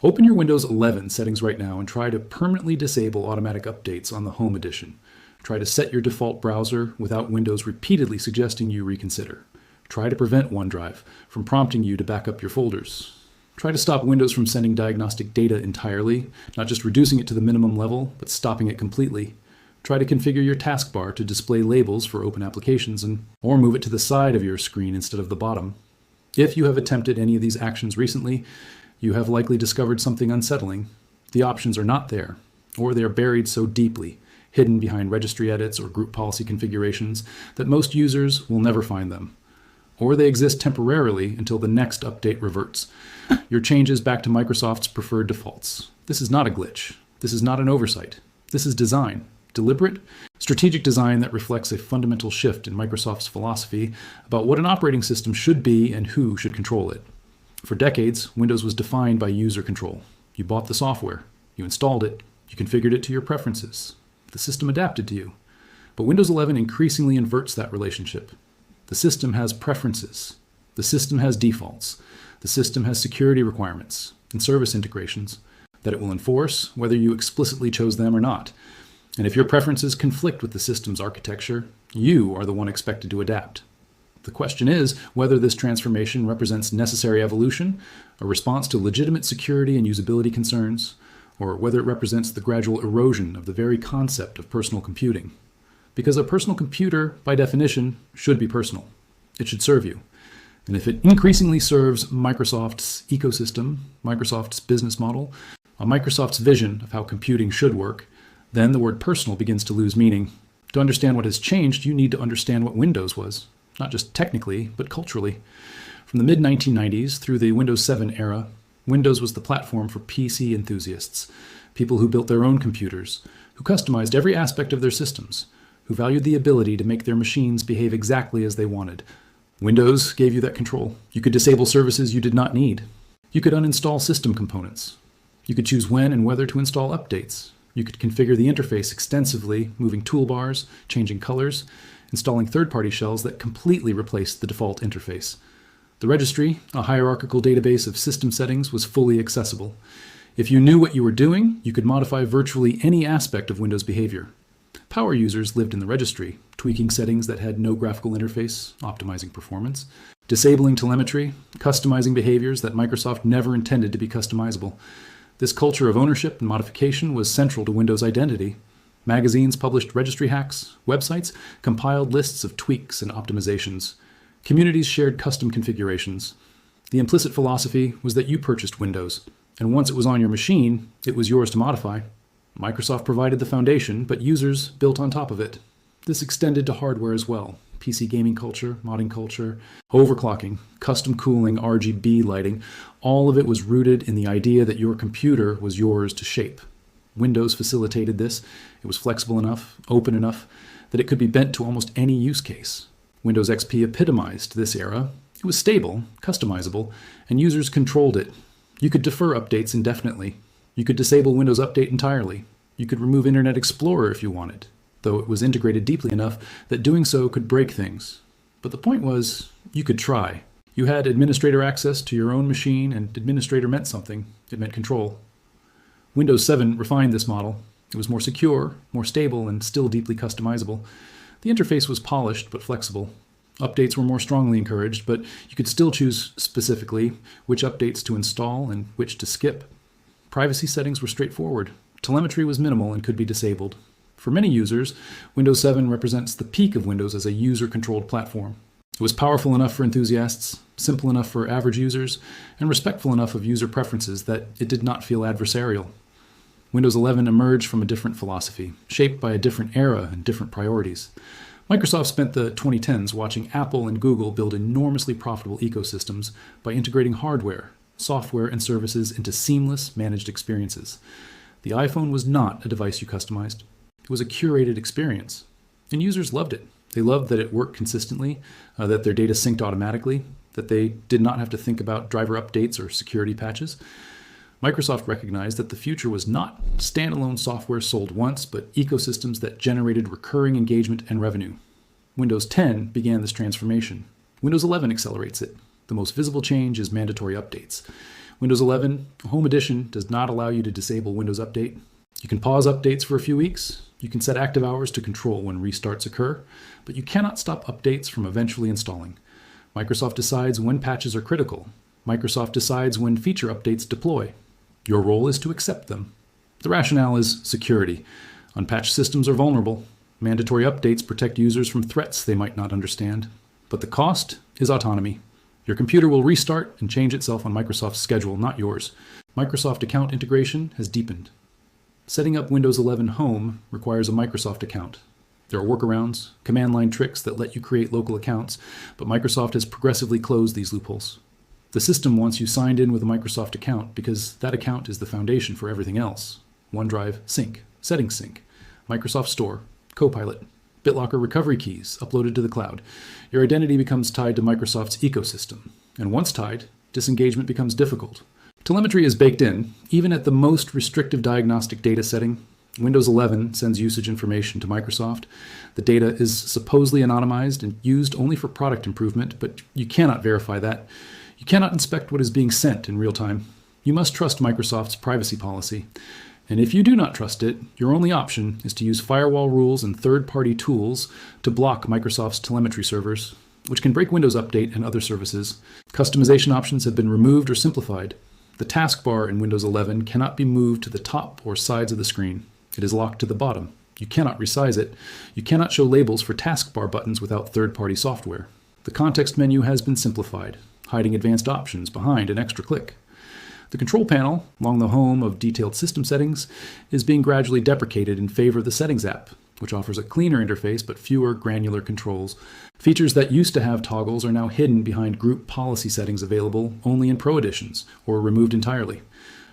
Open your Windows 11 settings right now and try to permanently disable automatic updates on the Home Edition. Try to set your default browser without Windows repeatedly suggesting you reconsider. Try to prevent OneDrive from prompting you to back up your folders. Try to stop Windows from sending diagnostic data entirely, not just reducing it to the minimum level, but stopping it completely. Try to configure your taskbar to display labels for open applications or move it to the side of your screen instead of the bottom. If you have attempted any of these actions recently, you have likely discovered something unsettling. The options are not there, or they are buried so deeply, hidden behind registry edits or group policy configurations, that most users will never find them. Or they exist temporarily until the next update reverts your changes back to Microsoft's preferred defaults. This is not a glitch. This is not an oversight. This is design. Deliberate, strategic design that reflects a fundamental shift in Microsoft's philosophy about what an operating system should be and who should control it. For decades, Windows was defined by user control. You bought the software, you installed it, you configured it to your preferences. The system adapted to you. But Windows 11 increasingly inverts that relationship. The system has preferences. The system has defaults. The system has security requirements and service integrations that it will enforce whether you explicitly chose them or not. And if your preferences conflict with the system's architecture, you are the one expected to adapt. The question is whether this transformation represents necessary evolution, a response to legitimate security and usability concerns, or whether it represents the gradual erosion of the very concept of personal computing. Because a personal computer, by definition, should be personal. It should serve you. And if it increasingly serves Microsoft's ecosystem, Microsoft's business model, Microsoft's vision of how computing should work, then the word personal begins to lose meaning. To understand what has changed, you need to understand what Windows was. Not just technically, but culturally. From the mid-1990s through the Windows 7 era, Windows was the platform for PC enthusiasts, people who built their own computers, who customized every aspect of their systems, who valued the ability to make their machines behave exactly as they wanted. Windows gave you that control. You could disable services you did not need. You could uninstall system components. You could choose when and whether to install updates. You could configure the interface extensively, moving toolbars, changing colors, installing third-party shells that completely replaced the default interface. The registry, a hierarchical database of system settings, was fully accessible. If you knew what you were doing, you could modify virtually any aspect of Windows behavior. Power users lived in the registry, tweaking settings that had no graphical interface, optimizing performance, disabling telemetry, customizing behaviors that Microsoft never intended to be customizable. This culture of ownership and modification was central to Windows' identity. Magazines published registry hacks, websites compiled lists of tweaks and optimizations. Communities shared custom configurations. The implicit philosophy was that you purchased Windows, and once it was on your machine, it was yours to modify. Microsoft provided the foundation, but users built on top of it. This extended to hardware as well. PC gaming culture, modding culture, overclocking, custom cooling, RGB lighting, all of it was rooted in the idea that your computer was yours to shape. Windows facilitated this. It was flexible enough, open enough, that it could be bent to almost any use case. Windows XP epitomized this era. It was stable, customizable, and users controlled it. You could defer updates indefinitely. You could disable Windows Update entirely. You could remove Internet Explorer if you wanted, though it was integrated deeply enough that doing so could break things. But the point was, you could try. You had administrator access to your own machine, and administrator meant something. It meant control. Windows 7 refined this model. It was more secure, more stable, and still deeply customizable. The interface was polished but flexible. Updates were more strongly encouraged, but you could still choose specifically which updates to install and which to skip. Privacy settings were straightforward. Telemetry was minimal and could be disabled. For many users, Windows 7 represents the peak of Windows as a user-controlled platform. It was powerful enough for enthusiasts, simple enough for average users, and respectful enough of user preferences that it did not feel adversarial. Windows 11 emerged from a different philosophy, shaped by a different era and different priorities. Microsoft spent the 2010s watching Apple and Google build enormously profitable ecosystems by integrating hardware, software, and services into seamless, managed experiences. The iPhone was not a device you customized. It was a curated experience, and users loved it. They loved that it worked consistently, that their data synced automatically, that they did not have to think about driver updates or security patches. Microsoft recognized that the future was not standalone software sold once, but ecosystems that generated recurring engagement and revenue. Windows 10 began this transformation. Windows 11 accelerates it. The most visible change is mandatory updates. Windows 11 Home Edition does not allow you to disable Windows Update. You can pause updates for a few weeks. You can set active hours to control when restarts occur, but you cannot stop updates from eventually installing. Microsoft decides when patches are critical. Microsoft decides when feature updates deploy. Your role is to accept them. The rationale is security. Unpatched systems are vulnerable. Mandatory updates protect users from threats they might not understand. But the cost is autonomy. Your computer will restart and change itself on Microsoft's schedule, not yours. Microsoft account integration has deepened. Setting up Windows 11 Home requires a Microsoft account. There are workarounds, command line tricks that let you create local accounts, but Microsoft has progressively closed these loopholes. The system wants you signed in with a Microsoft account because that account is the foundation for everything else. OneDrive Sync, Settings Sync, Microsoft Store, Copilot, BitLocker recovery keys uploaded to the cloud. Your identity becomes tied to Microsoft's ecosystem, and once tied, disengagement becomes difficult. Telemetry is baked in. Even at the most restrictive diagnostic data setting, Windows 11 sends usage information to Microsoft. The data is supposedly anonymized and used only for product improvement, but you cannot verify that. You cannot inspect what is being sent in real time. You must trust Microsoft's privacy policy. And if you do not trust it, your only option is to use firewall rules and third-party tools to block Microsoft's telemetry servers, which can break Windows Update and other services. Customization options have been removed or simplified. The taskbar in Windows 11 cannot be moved to the top or sides of the screen. It is locked to the bottom. You cannot resize it. You cannot show labels for taskbar buttons without third-party software. The context menu has been simplified, hiding advanced options behind an extra click. The control panel, along the home of detailed system settings, is being gradually deprecated in favor of the Settings app, which offers a cleaner interface but fewer granular controls. Features that used to have toggles are now hidden behind group policy settings available only in Pro editions or removed entirely.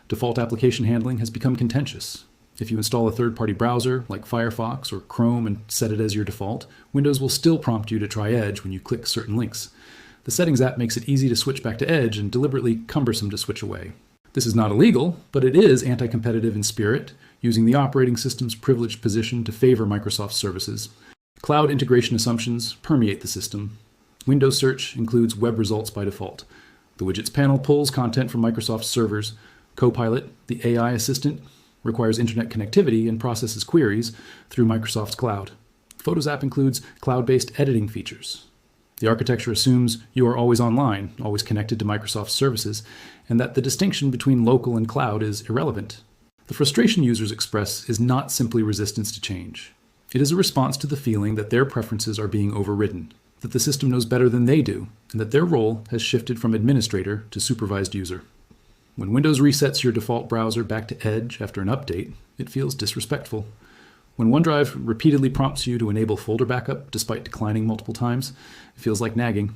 Default application handling has become contentious. If you install a third-party browser like Firefox or Chrome and set it as your default, Windows will still prompt you to try Edge when you click certain links. The Settings app makes it easy to switch back to Edge and deliberately cumbersome to switch away. This is not illegal, but it is anti-competitive in spirit, using the operating system's privileged position to favor Microsoft services. Cloud integration assumptions permeate the system. Windows search includes web results by default. The widgets panel pulls content from Microsoft's servers. Copilot, the AI assistant, requires internet connectivity and processes queries through Microsoft's cloud. Photos app includes cloud-based editing features. The architecture assumes you are always online, always connected to Microsoft services, and that the distinction between local and cloud is irrelevant. The frustration users express is not simply resistance to change. It is a response to the feeling that their preferences are being overridden, that the system knows better than they do, and that their role has shifted from administrator to supervised user. When Windows resets your default browser back to Edge after an update, it feels disrespectful. When OneDrive repeatedly prompts you to enable folder backup despite declining multiple times, it feels like nagging.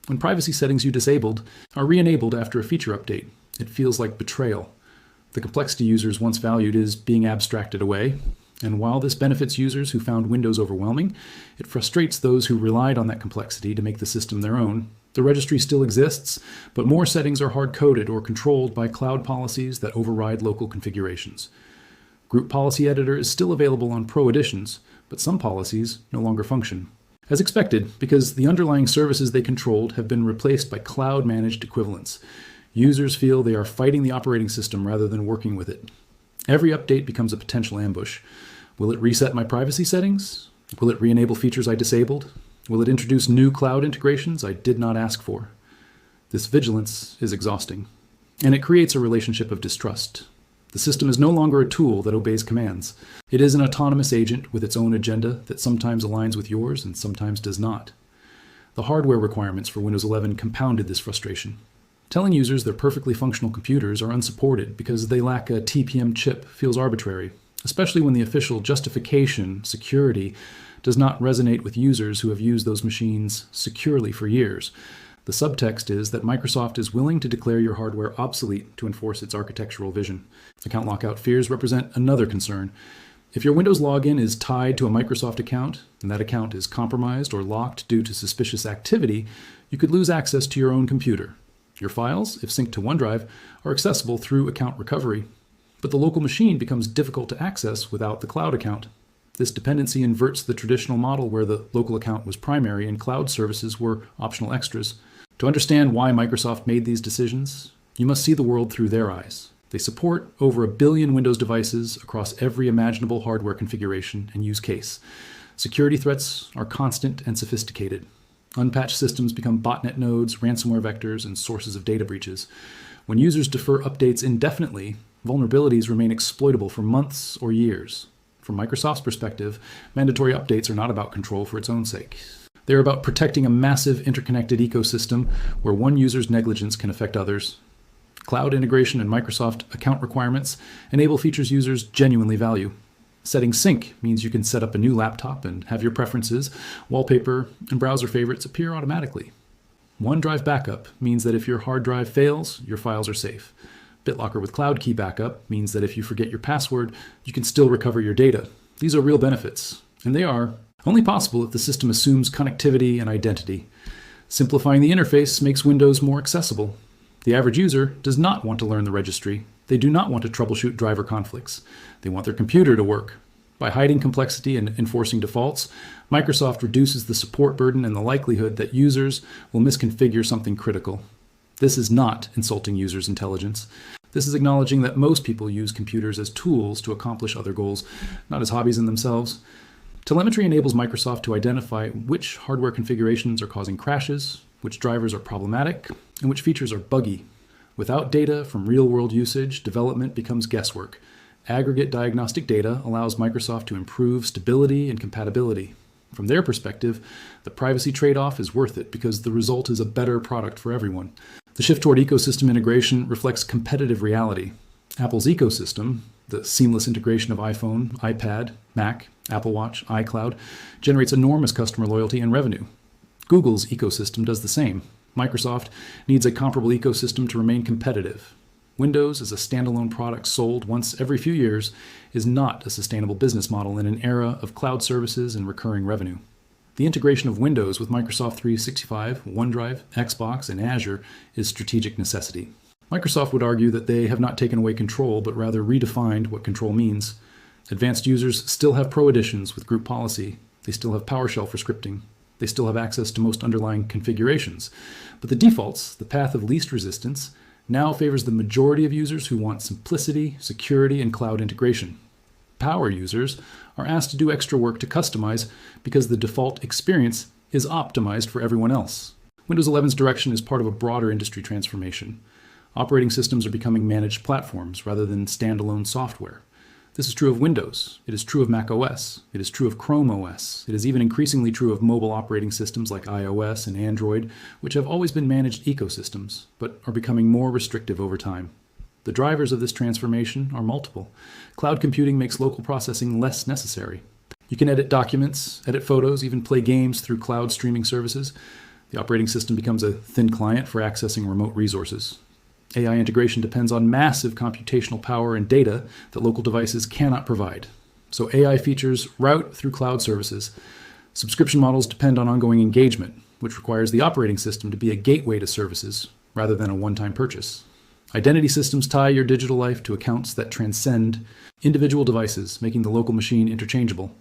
When privacy settings you disabled are re-enabled after a feature update, it feels like betrayal. The complexity users once valued is being abstracted away, and while this benefits users who found Windows overwhelming, it frustrates those who relied on that complexity to make the system their own. The registry still exists, but more settings are hard-coded or controlled by cloud policies that override local configurations. Group Policy Editor is still available on Pro editions, but some policies no longer function. As expected, because the underlying services they controlled have been replaced by cloud-managed equivalents. Users feel they are fighting the operating system rather than working with it. Every update becomes a potential ambush. Will it reset my privacy settings? Will it re-enable features I disabled? Will it introduce new cloud integrations I did not ask for? This vigilance is exhausting, and it creates a relationship of distrust. The system is no longer a tool that obeys commands. It is an autonomous agent with its own agenda that sometimes aligns with yours and sometimes does not. The hardware requirements for Windows 11 compounded this frustration. Telling users their perfectly functional computers are unsupported because they lack a TPM chip feels arbitrary, especially when the official justification, security, does not resonate with users who have used those machines securely for years. The subtext is that Microsoft is willing to declare your hardware obsolete to enforce its architectural vision. Account lockout fears represent another concern. If your Windows login is tied to a Microsoft account, and that account is compromised or locked due to suspicious activity, you could lose access to your own computer. Your files, if synced to OneDrive, are accessible through account recovery, but the local machine becomes difficult to access without the cloud account. This dependency inverts the traditional model where the local account was primary and cloud services were optional extras. To understand why Microsoft made these decisions, You must see the world through their eyes. They support over 1 billion Windows devices across every imaginable hardware configuration and use case. Security threats are constant and sophisticated. Unpatched systems become botnet nodes, ransomware vectors, and sources of data breaches. When users defer updates indefinitely, vulnerabilities remain exploitable for months or years. From Microsoft's perspective, mandatory updates are not about control for its own sake. They're about protecting a massive interconnected ecosystem where one user's negligence can affect others. Cloud integration and Microsoft account requirements enable features users genuinely value. Setting sync means you can set up a new laptop and have your preferences, wallpaper, and browser favorites appear automatically. OneDrive backup means that if your hard drive fails, your files are safe. BitLocker with Cloud Key Backup means that if you forget your password, you can still recover your data. These are real benefits, and they are only possible if the system assumes connectivity and identity. Simplifying the interface makes Windows more accessible. The average user does not want to learn the registry. They do not want to troubleshoot driver conflicts. They want their computer to work. By hiding complexity and enforcing defaults, Microsoft reduces the support burden and the likelihood that users will misconfigure something critical. This is not insulting users' intelligence. This is acknowledging that most people use computers as tools to accomplish other goals, not as hobbies in themselves. Telemetry enables Microsoft to identify which hardware configurations are causing crashes, which drivers are problematic, and which features are buggy. Without data from real-world usage, development becomes guesswork. Aggregate diagnostic data allows Microsoft to improve stability and compatibility. From their perspective, the privacy trade-off is worth it because the result is a better product for everyone. The shift toward ecosystem integration reflects competitive reality. Apple's ecosystem, the seamless integration of iPhone, iPad, Mac, Apple Watch, iCloud, generates enormous customer loyalty and revenue. Google's ecosystem does the same. Microsoft needs a comparable ecosystem to remain competitive. Windows as a standalone product sold once every few years is not a sustainable business model in an era of cloud services and recurring revenue. The integration of Windows with Microsoft 365, OneDrive, Xbox, and Azure is strategic necessity. Microsoft would argue that they have not taken away control, but rather redefined what control means. Advanced users still have Pro editions with group policy. They still have PowerShell for scripting. They still have access to most underlying configurations. But the defaults, the path of least resistance, now favors the majority of users who want simplicity, security, and cloud integration. Power users are asked to do extra work to customize because the default experience is optimized for everyone else. Windows 11's direction is part of a broader industry transformation. Operating systems are becoming managed platforms rather than standalone software. This is true of Windows. It is true of Mac OS. It is true of Chrome OS. It is even increasingly true of mobile operating systems like iOS and Android, which have always been managed ecosystems, but are becoming more restrictive over time. The drivers of this transformation are multiple. Cloud computing makes local processing less necessary. You can edit documents, edit photos, even play games through cloud streaming services. The operating system becomes a thin client for accessing remote resources. AI integration depends on massive computational power and data that local devices cannot provide. So AI features route through cloud services. Subscription models depend on ongoing engagement, which requires the operating system to be a gateway to services rather than a one-time purchase. Identity systems tie your digital life to accounts that transcend individual devices, making the local machine interchangeable.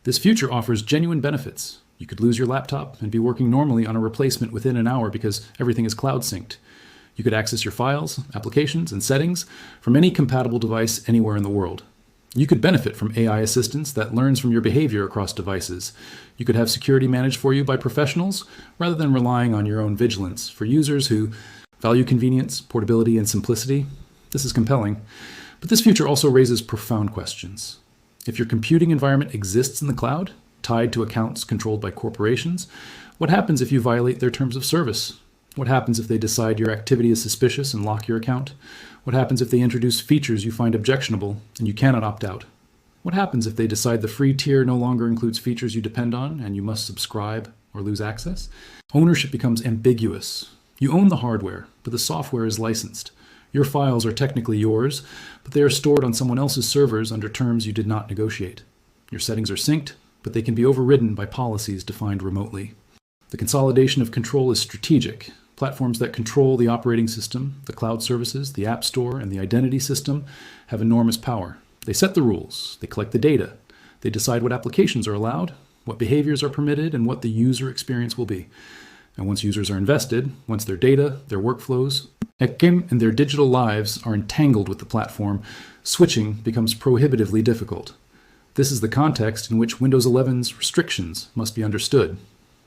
This future offers genuine benefits. You could lose your laptop and be working normally on a replacement within an hour because everything is cloud synced. You could access your files, applications, and settings from any compatible device anywhere in the world. You could benefit from AI assistance that learns from your behavior across devices. You could have security managed for you by professionals rather than relying on your own vigilance. For users who value convenience, portability, and simplicity, this is compelling. But this future also raises profound questions. If your computing environment exists in the cloud, tied to accounts controlled by corporations, what happens if you violate their terms of service? What happens if they decide your activity is suspicious and lock your account? What happens if they introduce features you find objectionable and you cannot opt out? What happens if they decide the free tier no longer includes features you depend on and you must subscribe or lose access? Ownership becomes ambiguous. You own the hardware, but the software is licensed. Your files are technically yours, but they are stored on someone else's servers under terms you did not negotiate. Your settings are synced, but they can be overridden by policies defined remotely. The consolidation of control is strategic. Platforms that control the operating system, the cloud services, the app store, and the identity system have enormous power. They set the rules, they collect the data, they decide what applications are allowed, what behaviors are permitted, and what the user experience will be. And once users are invested, once their data, their workflows, and their digital lives are entangled with the platform, switching becomes prohibitively difficult. This is the context in which Windows 11's restrictions must be understood.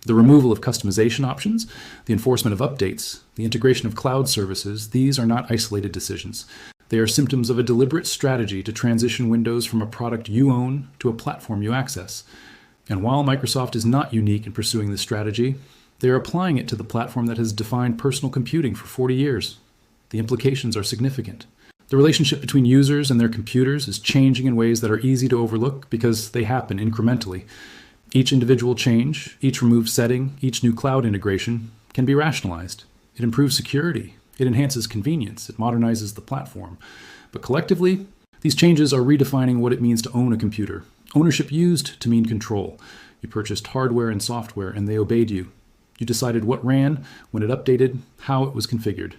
The removal of customization options, the enforcement of updates, the integration of cloud services, these are not isolated decisions. They are symptoms of a deliberate strategy to transition Windows from a product you own to a platform you access. And while Microsoft is not unique in pursuing this strategy, they are applying it to the platform that has defined personal computing for 40 years. The implications are significant. The relationship between users and their computers is changing in ways that are easy to overlook because they happen incrementally. Each individual change, each removed setting, each new cloud integration can be rationalized. It improves security. It enhances convenience. It modernizes the platform. But collectively, these changes are redefining what it means to own a computer. Ownership used to mean control. You purchased hardware and software, and they obeyed you. You decided what ran, when it updated, how it was configured.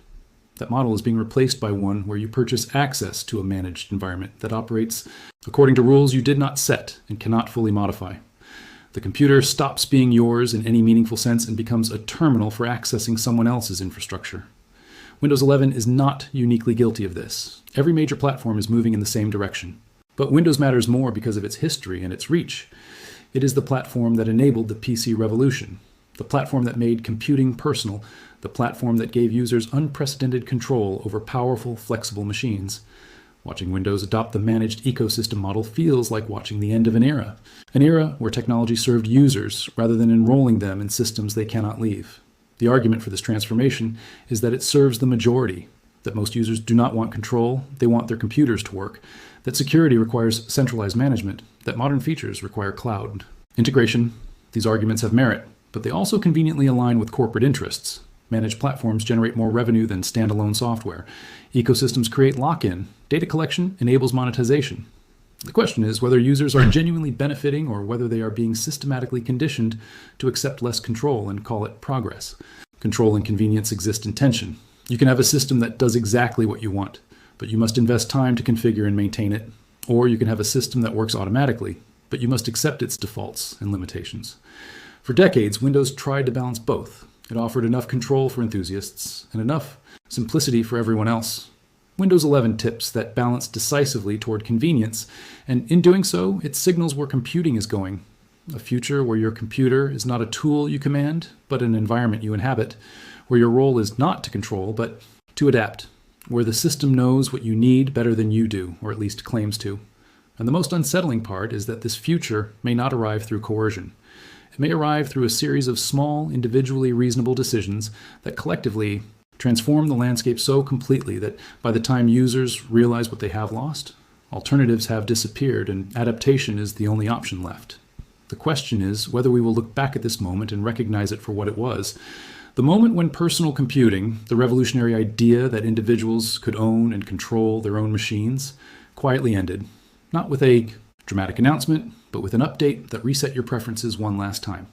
That model is being replaced by one where you purchase access to a managed environment that operates according to rules you did not set and cannot fully modify. The computer stops being yours in any meaningful sense and becomes a terminal for accessing someone else's infrastructure. Windows 11 is not uniquely guilty of this. Every major platform is moving in the same direction. But Windows matters more because of its history and its reach. It is the platform that enabled the PC revolution, the platform that made computing personal, the platform that gave users unprecedented control over powerful, flexible machines. Watching Windows adopt the managed ecosystem model feels like watching the end of an era where technology served users rather than enrolling them in systems they cannot leave. The argument for this transformation is that it serves the majority, that most users do not want control, they want their computers to work, that security requires centralized management, that modern features require cloud integration. These arguments have merit, but they also conveniently align with corporate interests. Managed platforms generate more revenue than standalone software. Ecosystems create lock-in. Data collection enables monetization. The question is whether users are genuinely benefiting or whether they are being systematically conditioned to accept less control and call it progress. Control and convenience exist in tension. You can have a system that does exactly what you want, but you must invest time to configure and maintain it. Or you can have a system that works automatically, but you must accept its defaults and limitations. For decades, Windows tried to balance both. It offered enough control for enthusiasts and enough simplicity for everyone else. Windows 11 tips that balance decisively toward convenience, and in doing so, it signals where computing is going. A future where your computer is not a tool you command, but an environment you inhabit, where your role is not to control, but to adapt, where the system knows what you need better than you do, or at least claims to. And the most unsettling part is that this future may not arrive through coercion. It may arrive through a series of small, individually reasonable decisions that collectively transform the landscape so completely that by the time users realize what they have lost, alternatives have disappeared and adaptation is the only option left. The question is whether we will look back at this moment and recognize it for what it was. The moment when personal computing, the revolutionary idea that individuals could own and control their own machines, quietly ended, not with a dramatic announcement, but with an update that reset your preferences one last time.